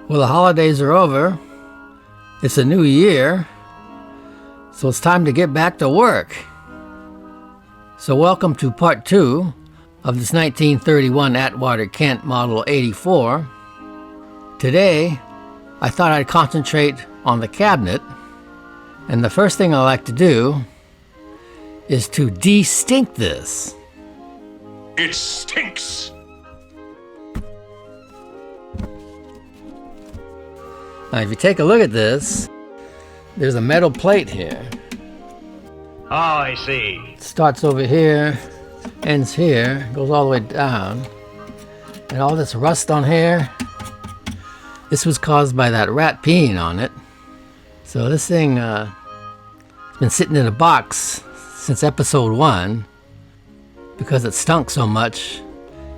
Well, the holidays are over. It's a new year, so it's time to get back to work. So welcome to part 2 of this 1931 Atwater Kent Model 84. Today, I thought I'd concentrate on the cabinet, and the first thing I like to do is to de-stink this. It stinks! Now, if you take a look at this, there's a metal plate here. Oh, I see. It starts over here, ends here, goes all the way down. And all this rust on here, this was caused by that rat peeing on it. So this thing has been sitting in a box since episode 1. Because it stunk so much,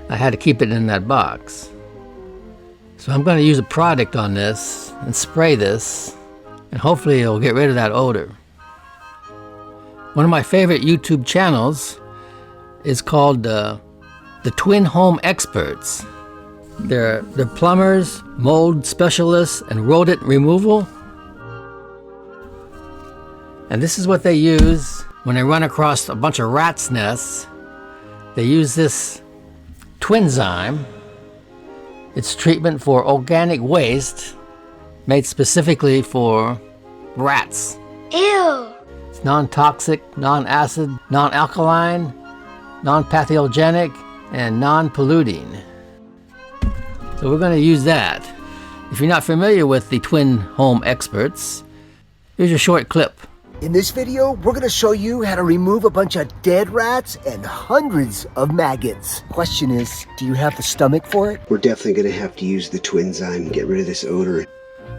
I had to keep it in that box. So I'm going to use a product on this and spray this, and hopefully it'll get rid of that odor. One of my favorite YouTube channels is called the Twin Home Experts. They're plumbers, mold specialists, and rodent removal. And this is what they use when they run across a bunch of rats' nests. They use this Twinzyme. It's treatment for organic waste made specifically for rats. Ew! It's non-toxic, non-acid, non-alkaline, non-pathogenic, and non-polluting. So we're going to use that. If you're not familiar with the Twin Home Experts, here's a short clip. In this video, we're going to show you how to remove a bunch of dead rats and hundreds of maggots. Question is, do you have the stomach for it? We're definitely going to have to use the Twinzyme and get rid of this odor.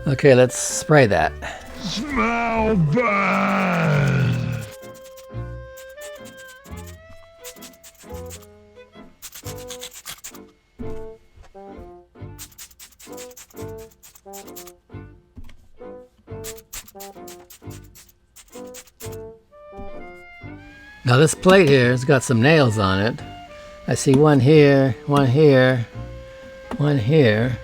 Okay, let's spray that. Smell bad! Now this plate here has got some nails on it. I see one here, one here, one here.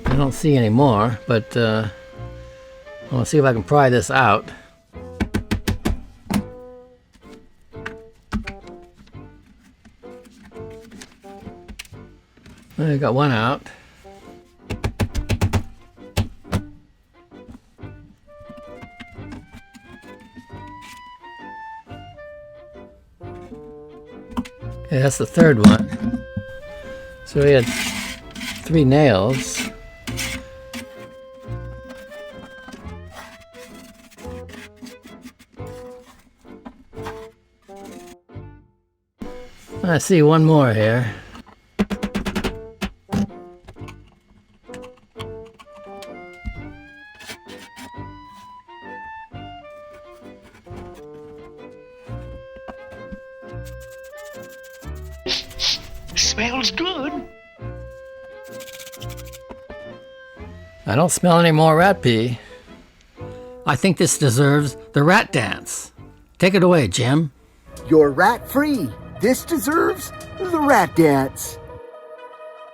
I don't see any more, but I want to see if I can pry this out. I got one out. Okay, that's the third one. So we had 3 nails. I see one more here. Smells good. I don't smell any more rat pee. I think this deserves the rat dance. Take it away, Jim. You're rat-free. This deserves the rat dance.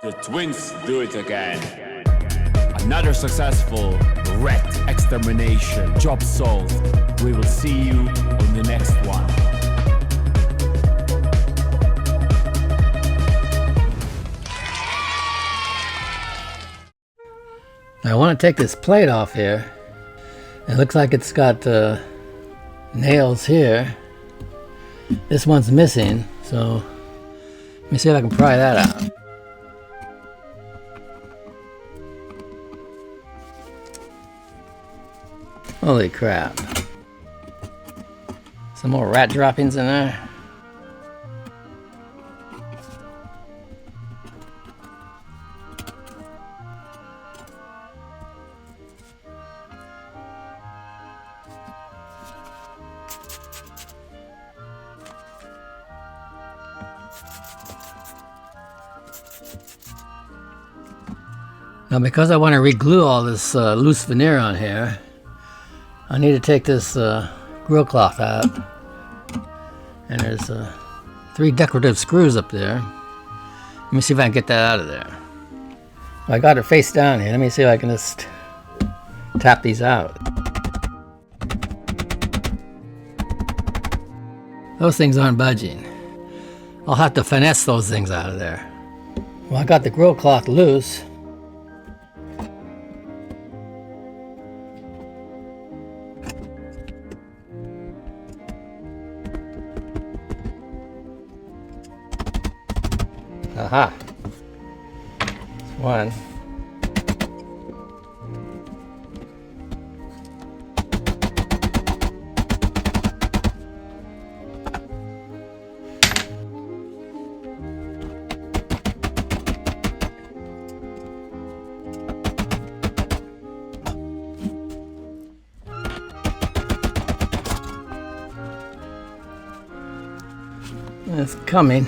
The twins do it again. Another successful rat extermination. Job solved. We will see you on the next one. I want to take this plate off here. It looks like it's got nails here. This one's missing, so let me see if I can pry that out. Holy crap. Some more rat droppings in there. Now, because I want to re-glue all this loose veneer on here, I need to take this grill cloth out. And there's 3 decorative screws up there. Let me see if I can get that out of there. I got it face down here. Let me see if I can just tap these out. Those things aren't budging. I'll have to finesse those things out of there. Well, I got the grill cloth loose. Aha. That's one. It's coming.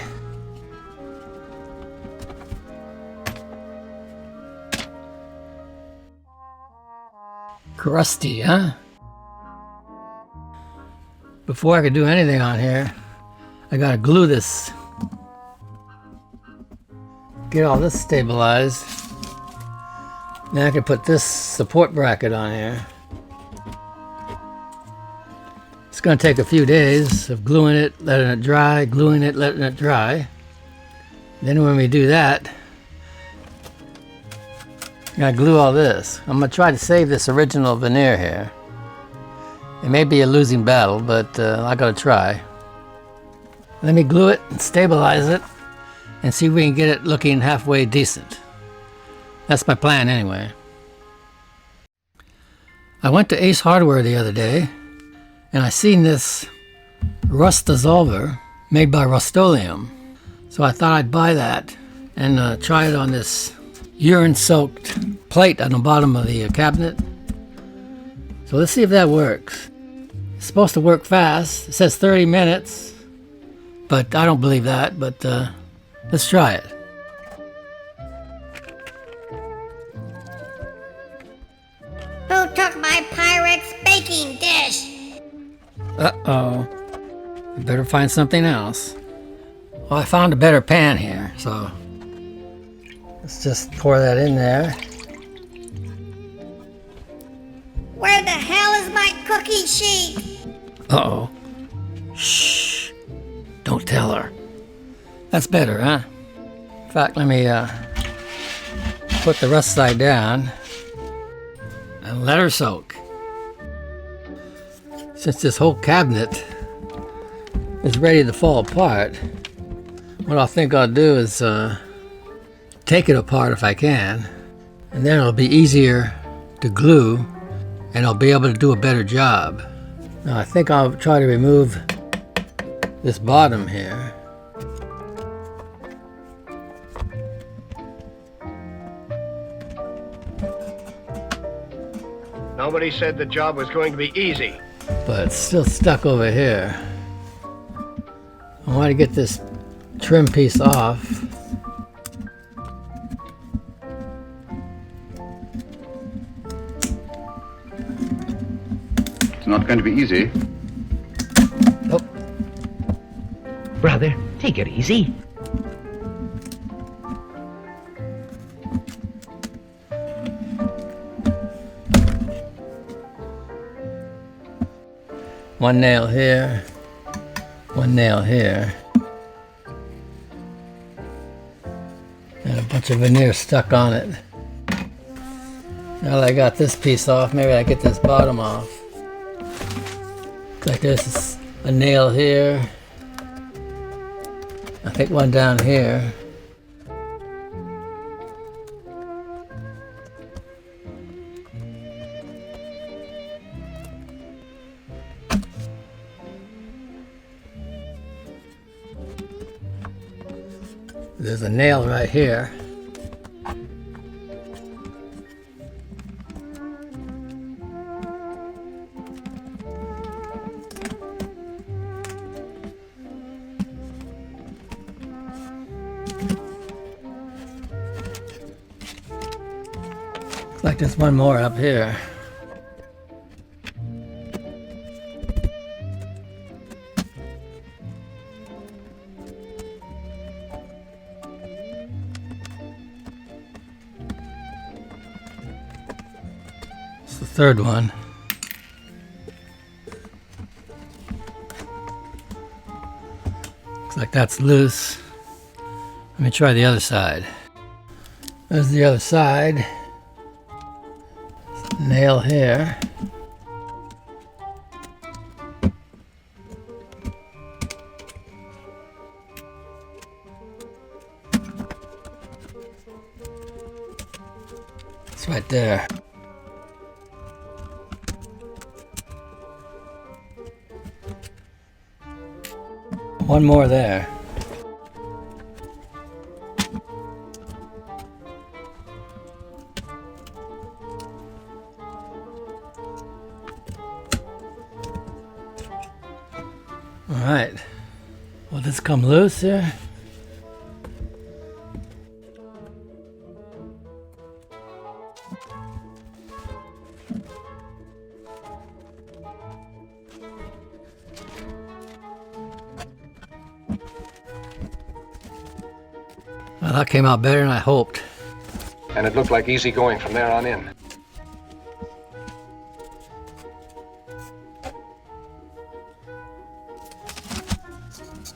Crusty, huh? Before I could do anything on here, I gotta glue this. Get all this stabilized. Now I can put this support bracket on here. It's going to take a few days of gluing it, letting it dry, gluing it, letting it dry. Then when we do that, I gotta glue all this. I'm going to try to save this original veneer here. It may be a losing battle, but I got to try. Let me glue it and stabilize it and see if we can get it looking halfway decent. That's my plan anyway. I went to Ace Hardware the other day and I seen this rust dissolver made by Rust-Oleum. So I thought I'd buy that and try it on this urine-soaked plate on the bottom of the cabinet. So let's see if that works. It's supposed to work fast. It says 30 minutes, but I don't believe that, but let's try it. Who took my Pyrex baking dish? Uh-oh. We better find something else. Well, I found a better pan here, so let's just pour that in there. Where the hell is my cookie sheet? Uh-oh. Shh. Don't tell her. That's better, huh? In fact, let me put the rust side down and let her soak. Since this whole cabinet is ready to fall apart, what I think I'll do is take it apart if I can, and then it'll be easier to glue and I'll be able to do a better job. Now I think I'll try to remove this bottom here. Nobody said the job was going to be easy. But it's still stuck over here. I want to get this trim piece off. It's not going to be easy. Oh, Brother, take it easy. one nail here, one nail here, and a bunch of veneer stuck on it. Now that I got this piece off, maybe I get this bottom off. Looks like there's a nail here. I think one down here. There's a nail right here. Looks like there's one more up here. the third one. Looks like that's loose. Let me try the other side. There's the other side. Nail here. It's right there. One more there. All right. Will this come loose here? Well, that came out better than I hoped. And it looked like easy going from there on in.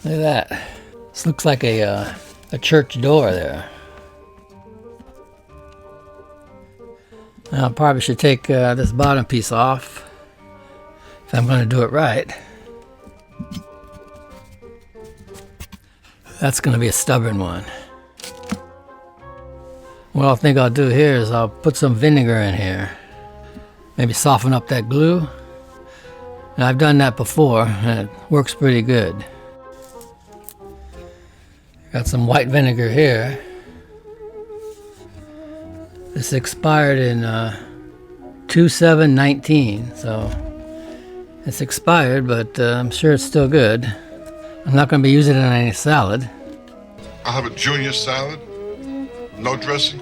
Look at that. This looks like a church door there. I probably should take this bottom piece off if I'm going to do it right. That's going to be a stubborn one. What I think I'll do here is I'll put some vinegar in here. Maybe soften up that glue. And I've done that before and it works pretty good. Got some white vinegar here. This expired in 2/7/19, so it's expired, but I'm sure it's still good. I'm not going to be using it on any salad. I'll have a junior salad. No dressing.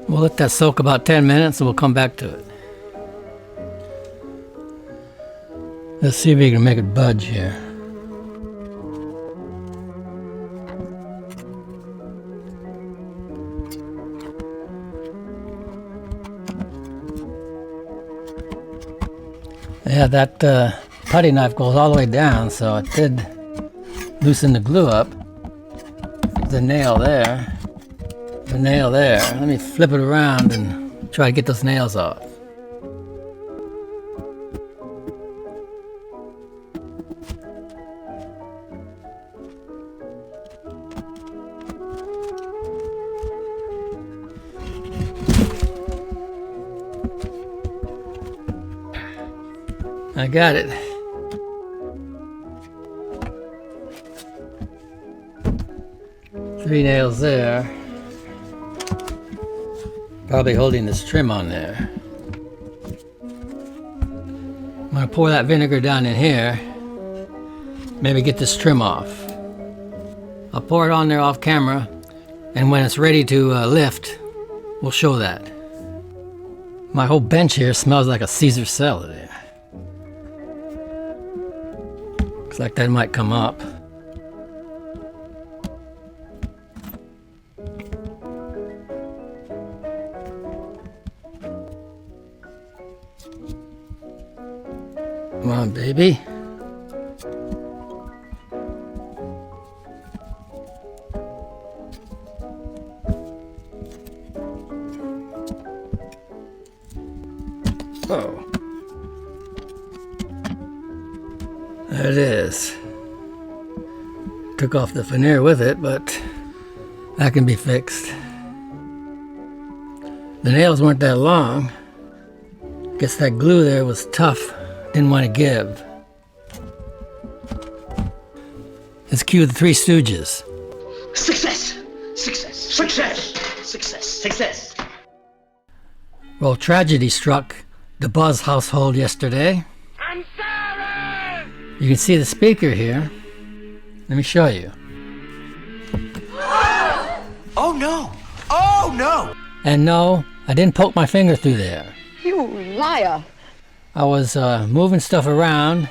We'll let that soak about 10 minutes and we'll come back to it. Let's see if we can make it budge here. Yeah, that putty knife goes all the way down, so it did loosen the glue up. The nail there. The nail there. Let me flip it around and try to get those nails off. I got it. Three nails there. Probably holding this trim on there. I'm gonna pour that vinegar down in here. Maybe get this trim off. I'll pour it on there off camera, and when it's ready to lift, we'll show that. My whole bench here smells like a Caesar salad there. Looks like that might come up. Come on, baby. Oh. There it is. Took off the veneer with it, but that can be fixed. The nails weren't that long. Guess that glue there was tough. Didn't want to give. Let's cue the Three Stooges. Success! Success! Success! Success! Success! Well, tragedy struck the Buzz household yesterday. I'm sorry! You can see the speaker here. Let me show you. Oh no! Oh no! And no, I didn't poke my finger through there. You liar! I was moving stuff around,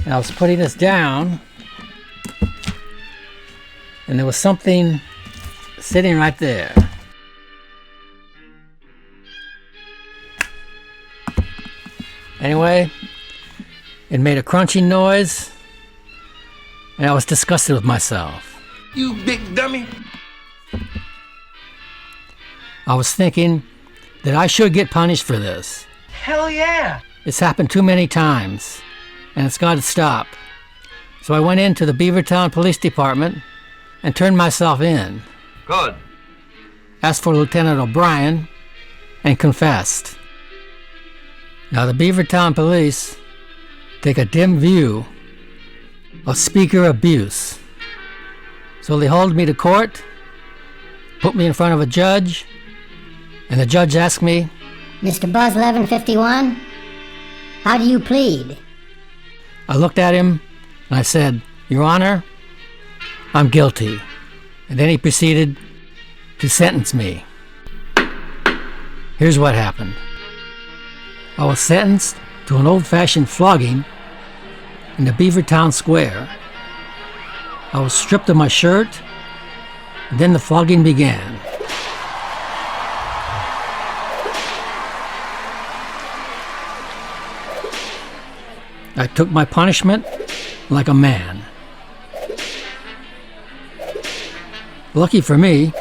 and I was putting this down, And there was something sitting right there. Anyway, it made a crunching noise, and I was disgusted with myself. You big dummy. I was thinking that I should get punished for this. Hell yeah. It's happened too many times, and it's got to stop. So I went into the Beavertown Police Department and turned myself in. Good. Asked for Lieutenant O'Brien and confessed. Now the Beavertown Police take a dim view of speaker abuse. So they hauled me to court, put me in front of a judge, and the judge asked me, Mr. Buzz 1151, how do you plead? I looked at him and I said, Your Honor, I'm guilty. And then he proceeded to sentence me. Here's what happened. I was sentenced to an old-fashioned flogging in the Beavertown Square. I was stripped of my shirt, and then the flogging began. I took my punishment like a man. Lucky for me,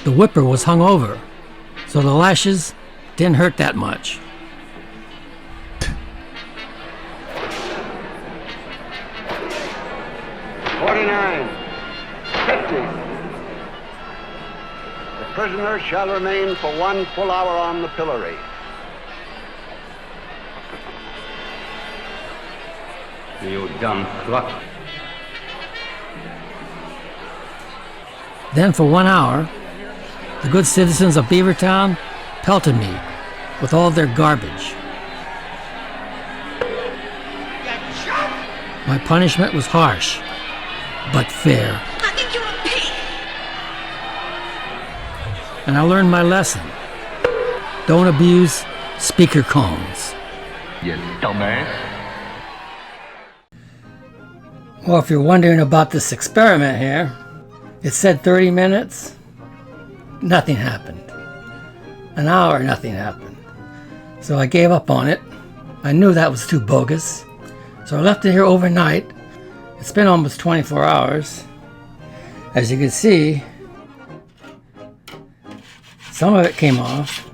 the whipper was hung over, so the lashes didn't hurt that much. The prisoner shall remain for 1 full hour on the pillory. You dumb fuck. Then for 1 hour, the good citizens of Beavertown pelted me with all their garbage. My punishment was harsh, but fair. I think you're a pig. And I learned my lesson. Don't abuse speaker cones. You dumbass. Well, if you're wondering about this experiment here, it said 30 minutes, nothing happened. An hour, nothing happened. So I gave up on it. I knew that was too bogus. So I left it here overnight. It's been almost 24 hours. As you can see, some of it came off,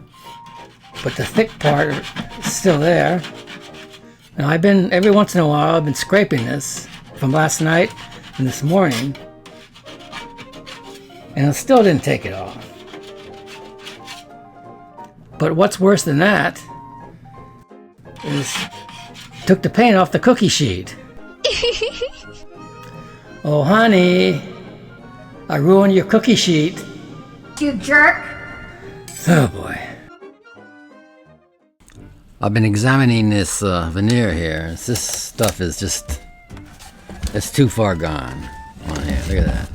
but the thick part is still there. Now every once in a while, I've been scraping this from last night and this morning, and I still didn't take it off. But what's worse than that is took the paint off the cookie sheet. Oh honey, I ruined your cookie sheet. You jerk. Oh boy. I've been examining this veneer here. This stuff is just, it's too far gone on here. Look at that.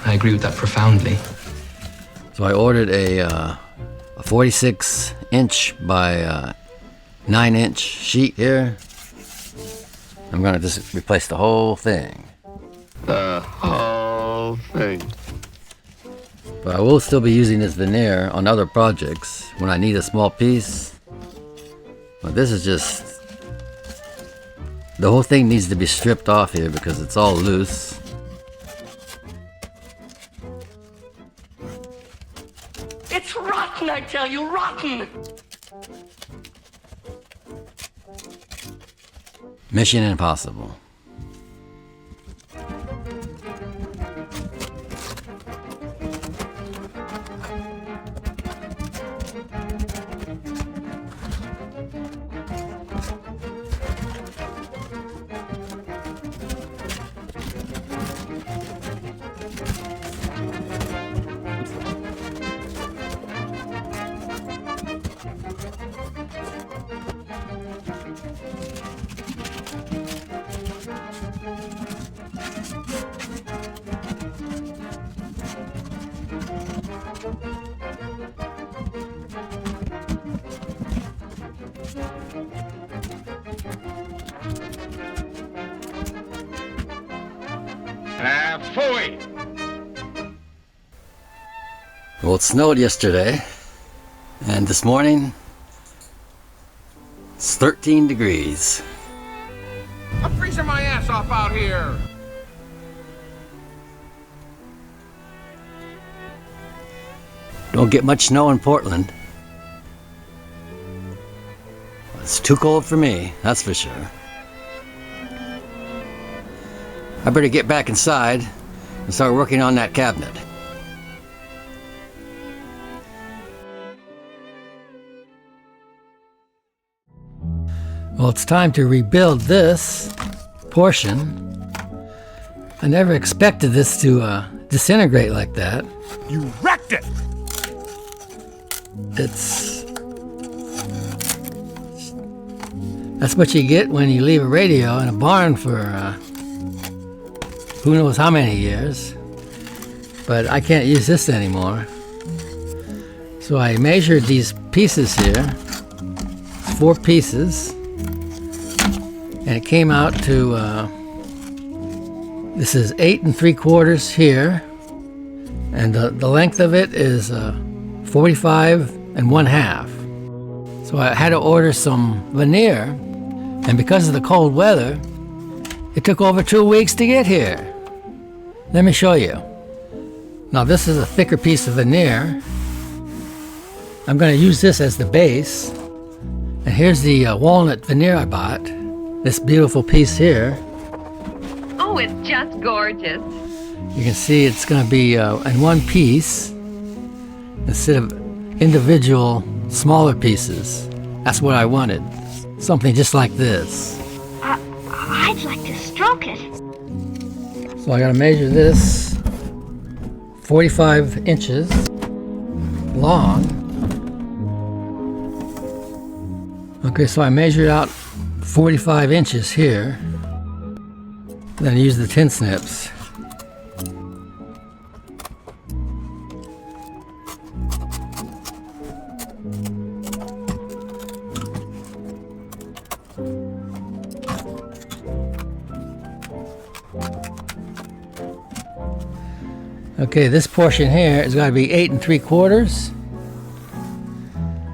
I agree with that profoundly. So I ordered a 46-inch by 9-inch sheet here. I'm gonna just replace the whole thing. The whole thing. But I will still be using this veneer on other projects when I need a small piece. But this is just, the whole thing needs to be stripped off here because it's all loose. It's rotten, I tell you, rotten. Mission impossible. Phooey! Well, it snowed yesterday, and this morning it's 13 degrees. I'm freezing my ass off out here! Don't get much snow in Portland. It's too cold for me, that's for sure. I better get back inside and start working on that cabinet. Well, it's time to rebuild this portion. I never expected this to disintegrate like that. You wrecked it! That's what you get when you leave a radio in a barn for who knows how many years. But I can't use this anymore. So I measured these pieces here, 4 pieces, and it came out to, this is 8 3/4 here, and the length of it is 45 1/2. So I had to order some veneer, and because of the cold weather, it took over 2 weeks to get here. Let me show you. Now this is a thicker piece of veneer. I'm going to use this as the base. And here's the walnut veneer I bought. This beautiful piece here. Oh, it's just gorgeous. You can see it's going to be in one piece instead of individual smaller pieces. That's what I wanted. Something just like this. I'd like to stroke it. So I got to measure this 45 inches long. Okay, so I measured out 45 inches here. Then I use the tin snips. Okay, this portion here is going to be 8 3/4.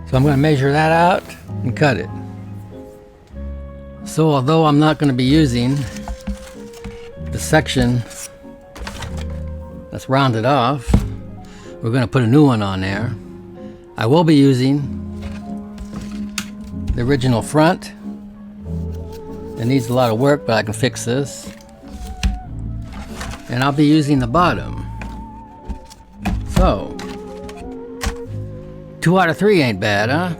So I'm going to measure that out and cut it. So although I'm not going to be using the section that's rounded off, we're going to put a new one on there. I will be using the original front. It needs a lot of work, but I can fix this. And I'll be using the bottom. So, 2 out of 3 ain't bad, huh?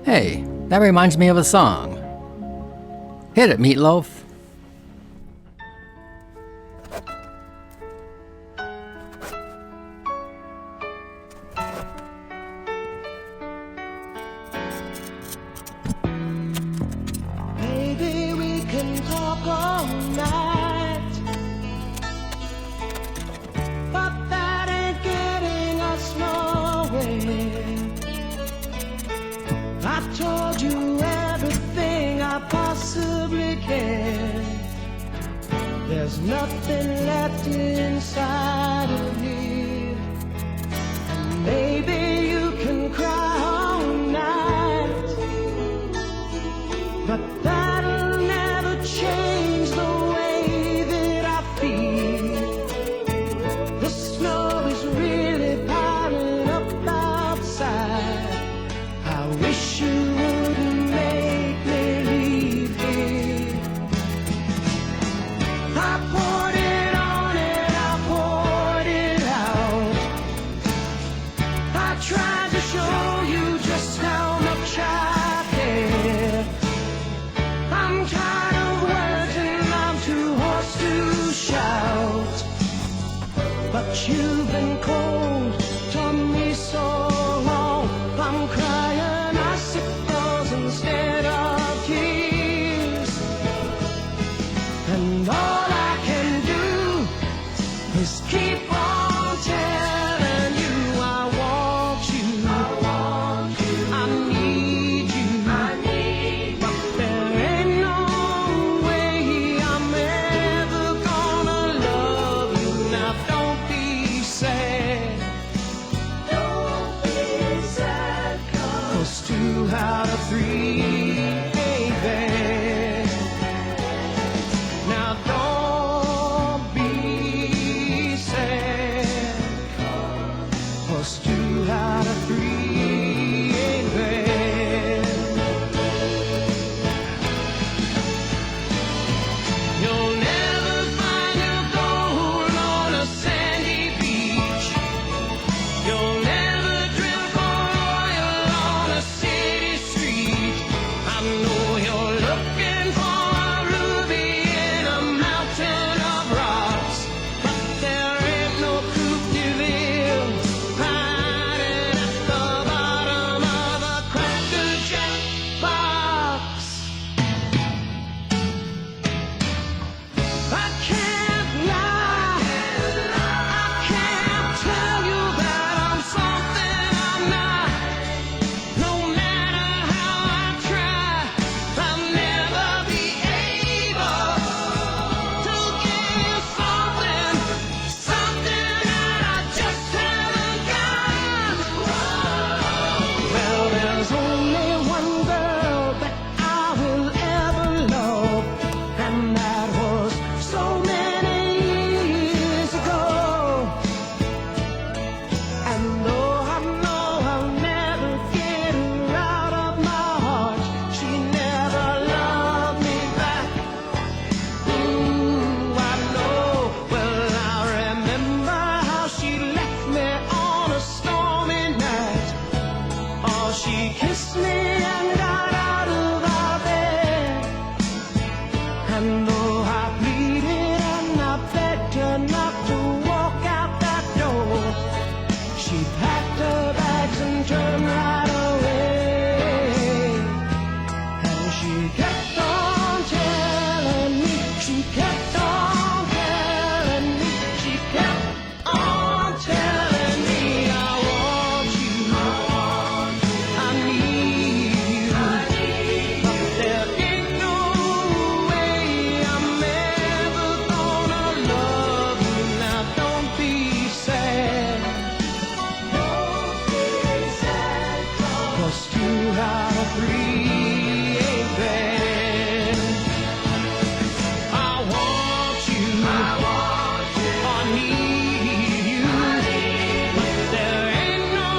Hey, that reminds me of a song. Hit it, Meatloaf. Maybe we can talk all night, but that ain't getting us nowhere. I told you everything I possibly can. There's nothing left inside of me, and maybe you can cry all night, but that'll never change the way that I feel. The snow is really piling up outside. I wish you wouldn't make me leave here. I poured it on and I poured it out. I tried to show you just how much I care. I'm tired of words and I'm too hoarse to shout, but you've been cold to me so long. I'm crying icicles instead of tears, and all I can do is keep on telling you I want you, I need you, but there ain't no way I'm ever gonna love And though I pleaded and I begged her not to walk out that door, she packed her bags and turned right away. And she kept on telling me, she kept on telling me, she kept on telling me, I want you, I need you, there ain't no way I'm ever gonna love you. Now don't be sad, 'cause 2 out of 3 ain't bad. I want you, I need you, but there ain't no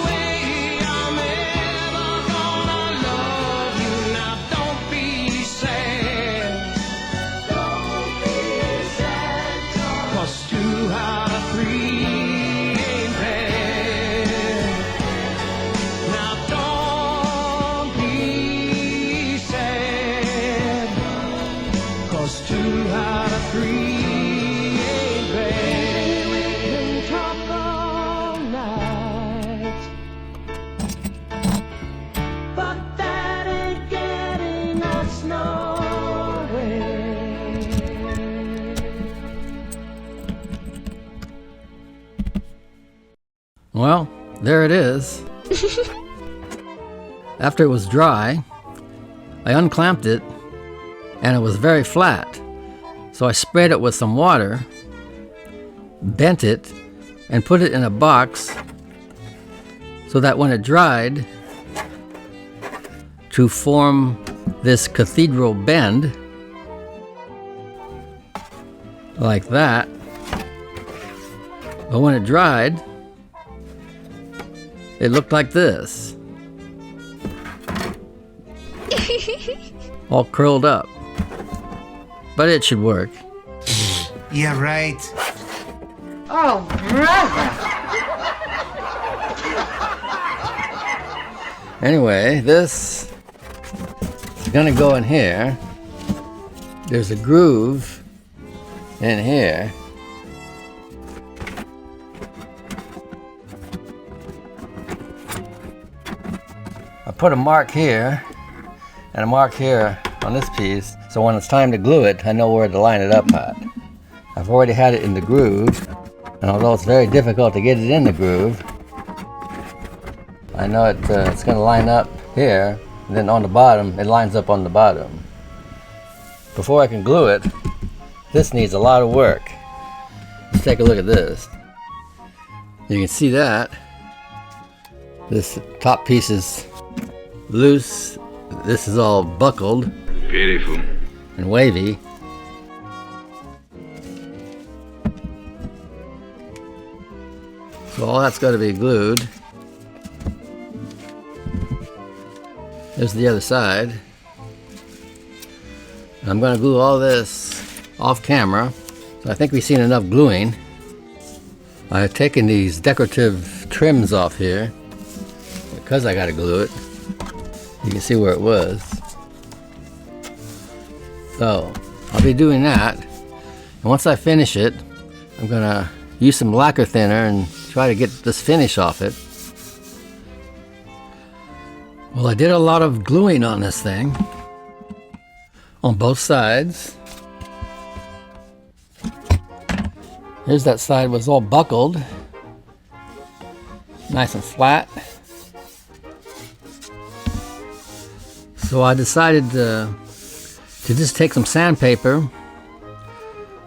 way I'm ever gonna love you. Now don't be sad, 'cause 2 out of 3 ain't bad. Now don't be sad, 'cause 2 out of 3 ain't bad. We can talk all night, but that ain't getting us nowhere. Well, there it is. After it was dry, I unclamped it and it was very flat. So I sprayed it with some water, bent it, and put it in a box so that when it dried, to form this cathedral bend, like that. But when it dried, it looked like this. All curled up. But it should work. Yeah, right. Oh, brother! Anyway, this is gonna go in here. There's a groove in here. I put a mark here and a mark here on this piece, so when it's time to glue it, I know where to line it up at. I've already had it in the groove, and although it's very difficult to get it in the groove, I know it's going to line up here, and then on the bottom, it lines up on the bottom. Before I can glue it, this needs a lot of work. Let's take a look at this. You can see that. This top piece is loose. This is all buckled. Beautiful. And wavy. So all that's got to be glued. There's the other side. And I'm going to glue all this off camera. So I think we've seen enough gluing. I've taken these decorative trims off here because I got to glue it. You can see where it was. So I'll be doing that. And once I finish it, I'm going to use some lacquer thinner and try to get this finish off it. Well, I did a lot of gluing on this thing on both sides. Here's that side was all buckled, nice and flat. So I decided to just take some sandpaper,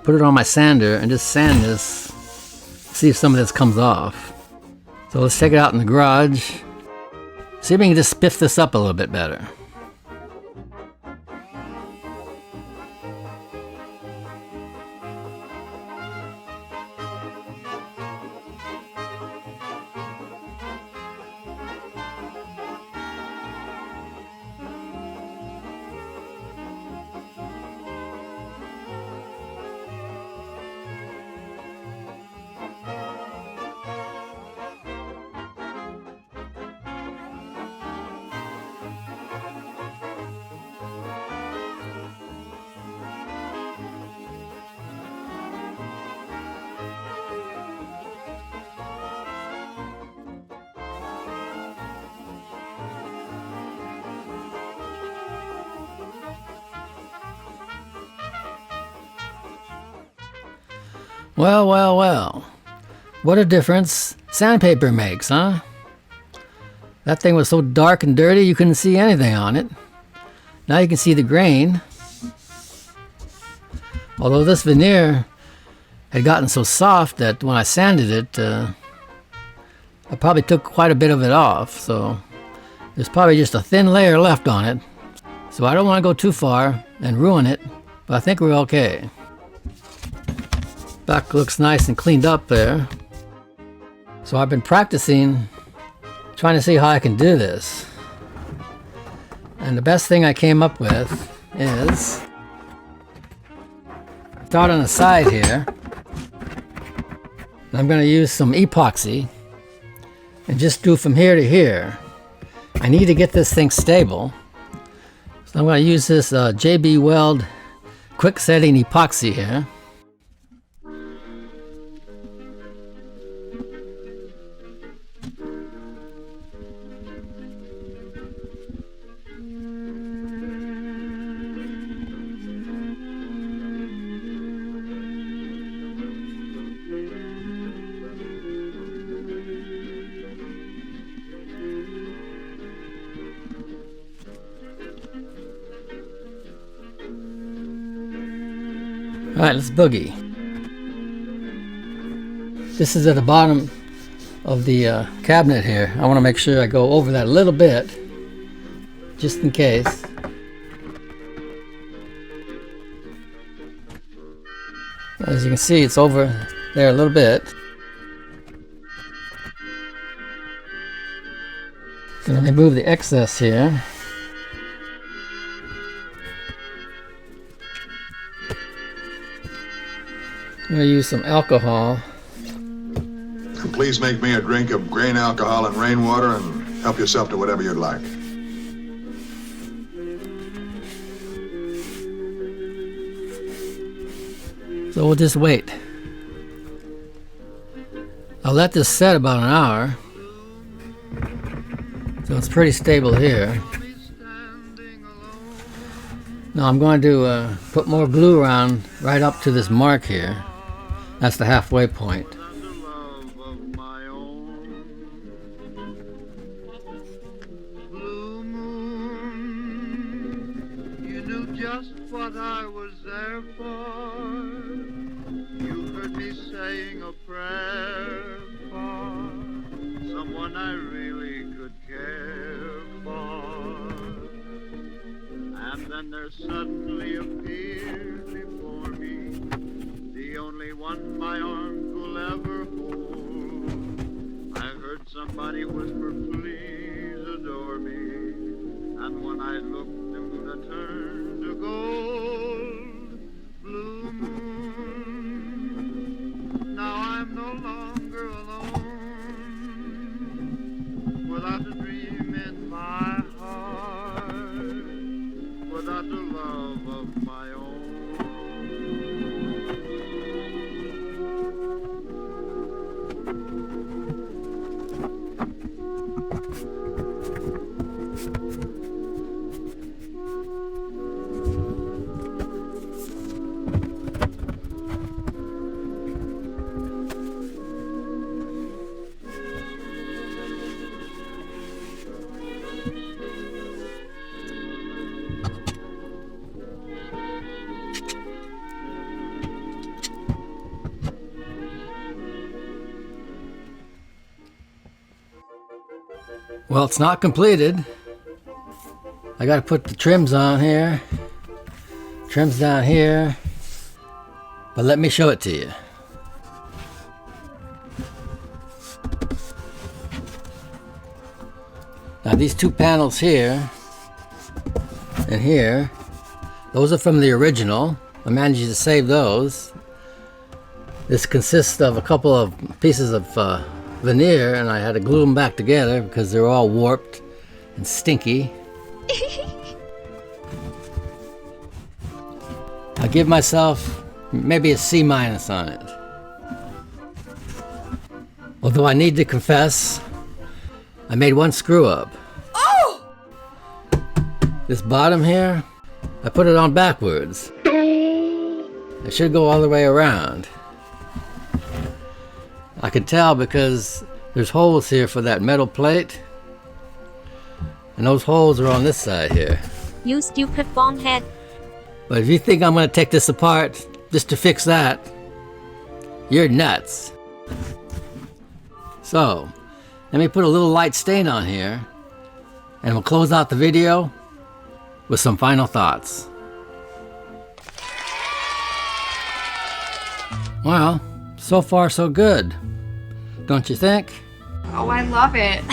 put it on my sander, and just sand this, see if some of this comes off. So let's take it out in the garage, see if we can just spiff this up a little bit better. Well, well, well. What a difference sandpaper makes, huh? That thing was so dark and dirty you couldn't see anything on it. Now you can see the grain. Although this veneer had gotten so soft that when I sanded it, I probably took quite a bit of it off, so there's probably just a thin layer left on it. So I don't want to go too far and ruin it, but I think we're okay. Back looks nice and cleaned up there. So I've been practicing, trying to see how I can do this. And the best thing I came up with is, start on the side here. And I'm going to use some epoxy and just do from here to here. I need to get this thing stable. So I'm going to use this JB Weld quick setting epoxy here. Alright, let's boogie. This is at the bottom of the cabinet here. I want to make sure I go over that a little bit, just in case. As you can see, it's over there a little bit. Gonna remove the excess here. I'm going to use some alcohol. And please make me a drink of grain alcohol and rainwater and help yourself to whatever you'd like. So we'll just wait. I'll let this set about an hour. So it's pretty stable here. Now I'm going to put more glue around right up to this mark here. That's the halfway point. You knew just what I was there for. You heard me saying a prayer for someone I really could care for. And then there suddenly appeared before me the only one my arms will ever hold. I heard somebody whisper, please adore me. And when I looked, the moon had turned to gold. Blue moon, now I'm no longer alone. Without a dream in my heart, without the love of my own. Well, it's not completed. I got to put the trims on here. Trims down here. But let me show it to you. Now these two panels here and here, those are from the original. I managed to save those. This consists of a couple of pieces of veneer, and I had to glue them back together because they're all warped and stinky. I'll give myself maybe a C- on it. Although I need to confess, I made one screw up. Oh! This bottom here, I put it on backwards. It should go all the way around. I can tell because there's holes here for that metal plate. And those holes are on this side here. You stupid bonehead. But if you think I'm going to take this apart just to fix that, you're nuts. So, let me put a little light stain on here, and we'll close out the video with some final thoughts. Well, so far so good, don't you think? Oh, I love it.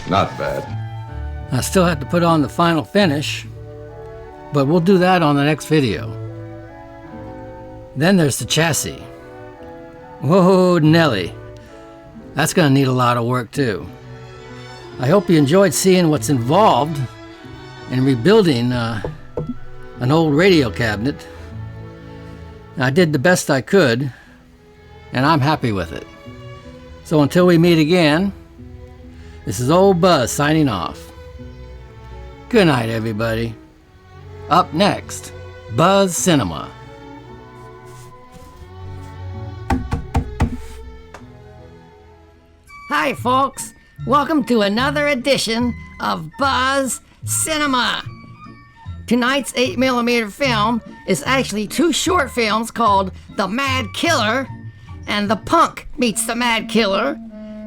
Not bad. I still have to put on the final finish, but we'll do that on the next video. Then there's the chassis. Whoa, Nelly. That's gonna need a lot of work too. I hope you enjoyed seeing what's involved in rebuilding an old radio cabinet. I did the best I could, and I'm happy with it. So until we meet again, this is old Buzz signing off. Good night, everybody. Up next, Buzz Cinema. Hi, folks. Welcome to another edition of Buzz Cinema. Tonight's 8mm film is actually two short films called The Mad Killer and The Punk Meets the Mad Killer,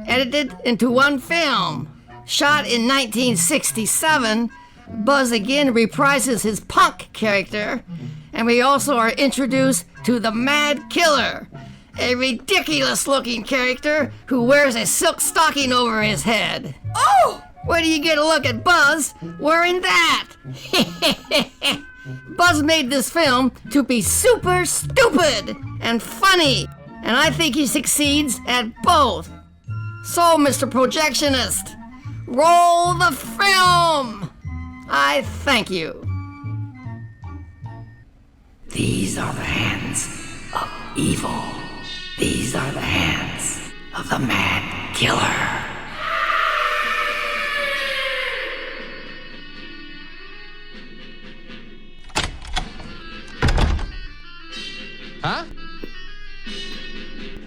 edited into one film. Shot in 1967, Buzz again reprises his punk character, and we also are introduced to the Mad Killer, a ridiculous-looking character who wears a silk stocking over his head. Oh! Where do you get a look at Buzz wearing that? Buzz made this film to be super stupid and funny, and I think he succeeds at both. So, Mr. Projectionist, roll the film! I thank you. These are the hands of evil. These are the hands of the Mad Killer. Huh?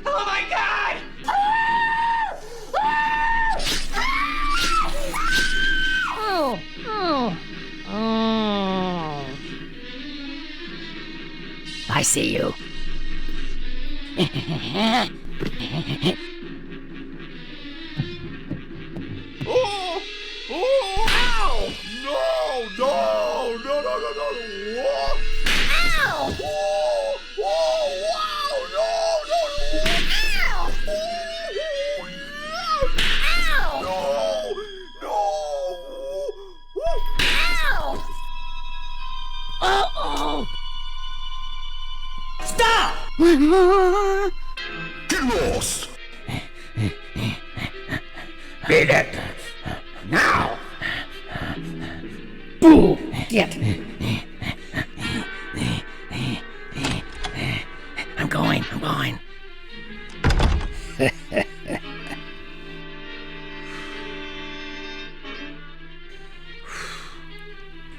Oh my God! Oh, oh, oh. I see you. Oh! Oh! Ow! No! No! No! No! No! No! What? Ow! Oh! Oh! Wow! No! No! Ow! Ow! Ow! No! No! Ow! Uh-oh! Stop! Get lost! Beat it! Now! Boo! Get! I'm going.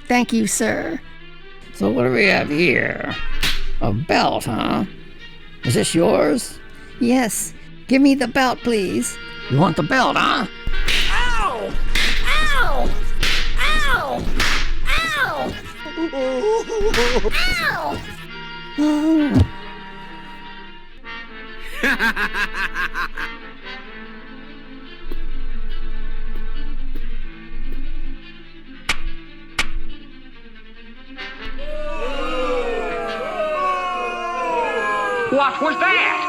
Thank you, sir. So what do we have here? A belt, huh? Is this yours? Yes. Give me the belt, please. You want the belt, huh? Ow! Ow! Ow! Ow! Ow! Oh. What was that?